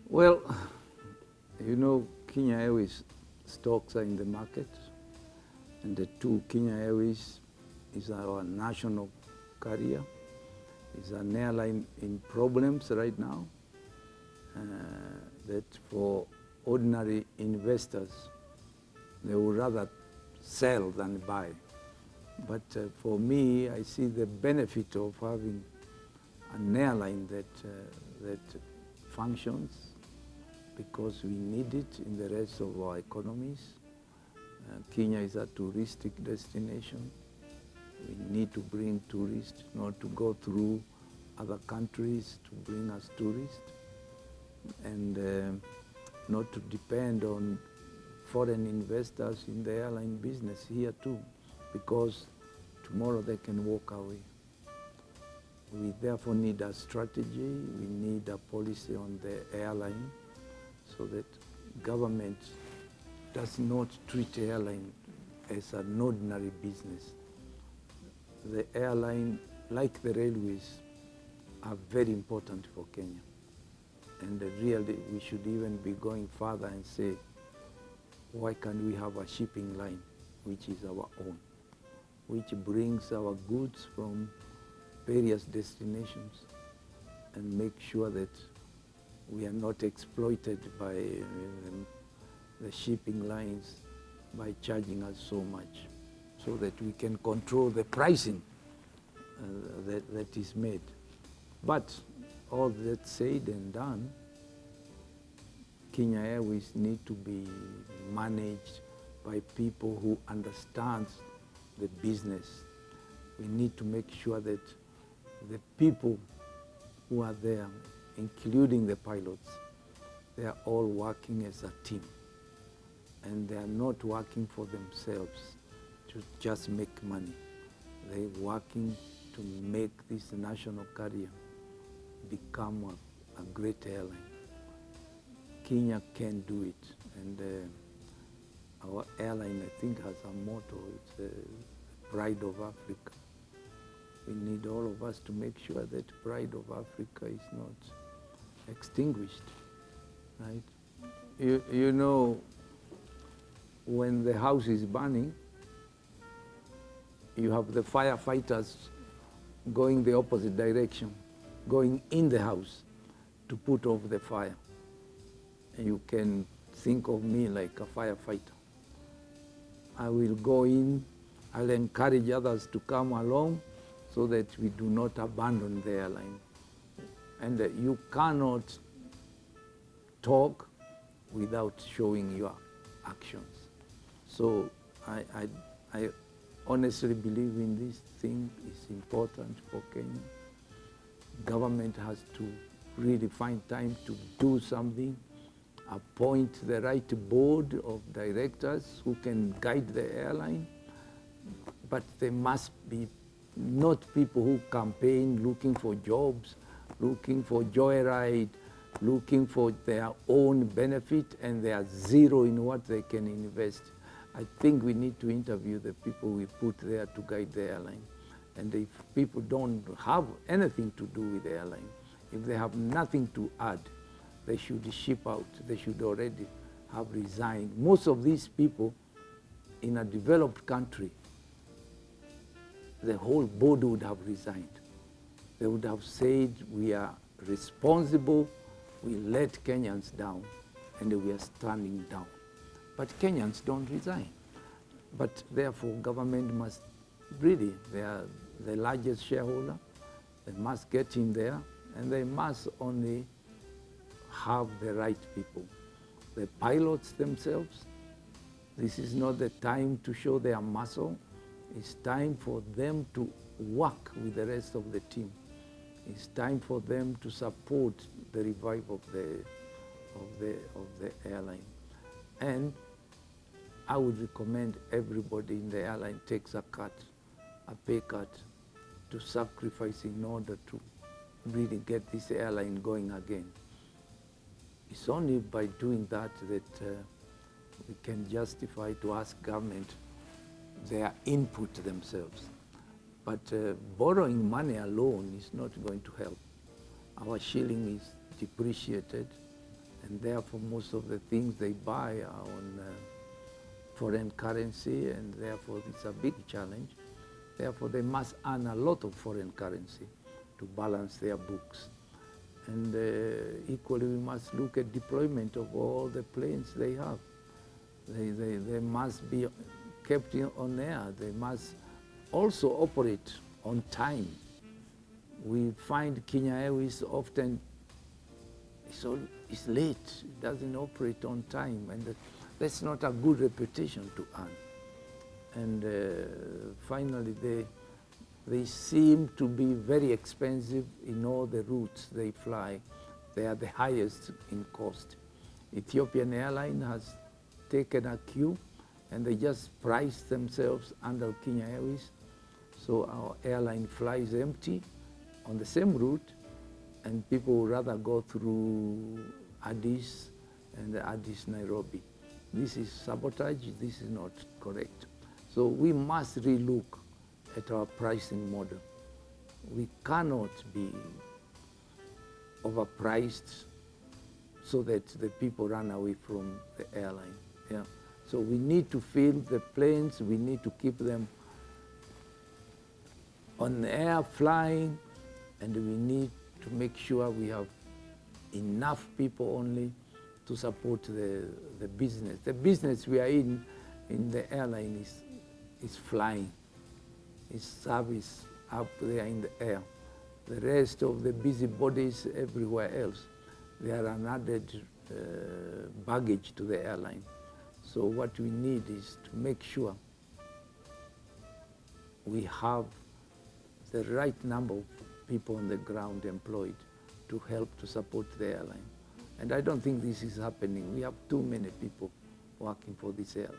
Well, you know, Kenya Airways stocks are in the market, and the two Kenya Airways is our national carrier. It's an airline in problems right now, that for ordinary investors, they would rather sell than buy. But for me, I see the benefit of having an airline that functions, because we need it in the rest of our economies. Kenya is a touristic destination. We need to bring tourists, not to go through other countries to bring us tourists, and not to depend on foreign investors in the airline business here too, because tomorrow they can walk away. We therefore need a strategy, we need a policy on the airline, so that government does not treat airline as an ordinary business. The airline, like the railways, are very important for Kenya. And really, we should even be going further and say, why can't we have a shipping line, which is our own, which brings our goods from various destinations and make sure that we are not exploited by the shipping lines by charging us so much, so that we can control the pricing that is made. But all that said and done, Kenya Airways need to be managed by people who understand the business. We need to make sure that the people who are there, including the pilots, they are all working as a team. And they are not working for themselves to just make money. They're working to make this national carrier become a great airline. Kenya can do it, and our airline, I think, has a motto, it's Pride of Africa. We need all of us to make sure that Pride of Africa is not extinguished, right? You know, when the house is burning, you have the firefighters going the opposite direction, going in the house to put off the fire. And you can think of me like a firefighter. I will go in, I'll encourage others to come along so that we do not abandon the airline. And you cannot talk without showing your actions. So I honestly believe in this thing. It's important for Kenya. Government has to really find time to do something, appoint the right board of directors who can guide the airline, but they must be not people who campaign looking for jobs, looking for joyride, looking for their own benefit, and they are zero in what they can invest. I think we need to interview the people we put there to guide the airline. And if people don't have anything to do with the airline, if they have nothing to add, they should ship out. They should already have resigned. Most of these people in a developed country, the whole board would have resigned. They would have said, we are responsible, we let Kenyans down, and we are standing down. But Kenyans don't resign. But therefore, government must really, they are the largest shareholder, they must get in there, and they must only have the right people. The pilots themselves, this is not the time to show their muscle. It's time for them to work with the rest of the team. It's time for them to support the revival of the airline. And I would recommend everybody in the airline takes a pay cut, to sacrifice in order to really get this airline going again. It's only by doing that that we can justify to ask government their input themselves. But borrowing money alone is not going to help. Our shilling is depreciated, and therefore most of the things they buy are on foreign currency, and therefore it's a big challenge. Therefore they must earn a lot of foreign currency to balance their books. And equally we must look at deployment of all the planes they have. They must be kept on air. They must also operate on time. We find Kenya Airways often is late, it doesn't operate on time, and that's not a good reputation to earn. And finally, they seem to be very expensive in all the routes they fly. They are the highest in cost. Ethiopian Airline has taken a cue, and they just price themselves under Kenya Airways. So our airline flies empty on the same route, and people would rather go through Addis and Addis Nairobi. This is sabotage, this is not correct. So we must relook at our pricing model. We cannot be overpriced so that the people run away from the airline. Yeah. So we need to fill the planes, we need to keep them on the air flying, and we need to make sure we have enough people only to support the business. The business we are in the airline is flying, is service up there in the air. The rest of the busybodies everywhere else, they are an added baggage to the airline. So what we need is to make sure we have the right number of people on the ground employed to help to support the airline. And I don't think this is happening. We have too many people working for this airline.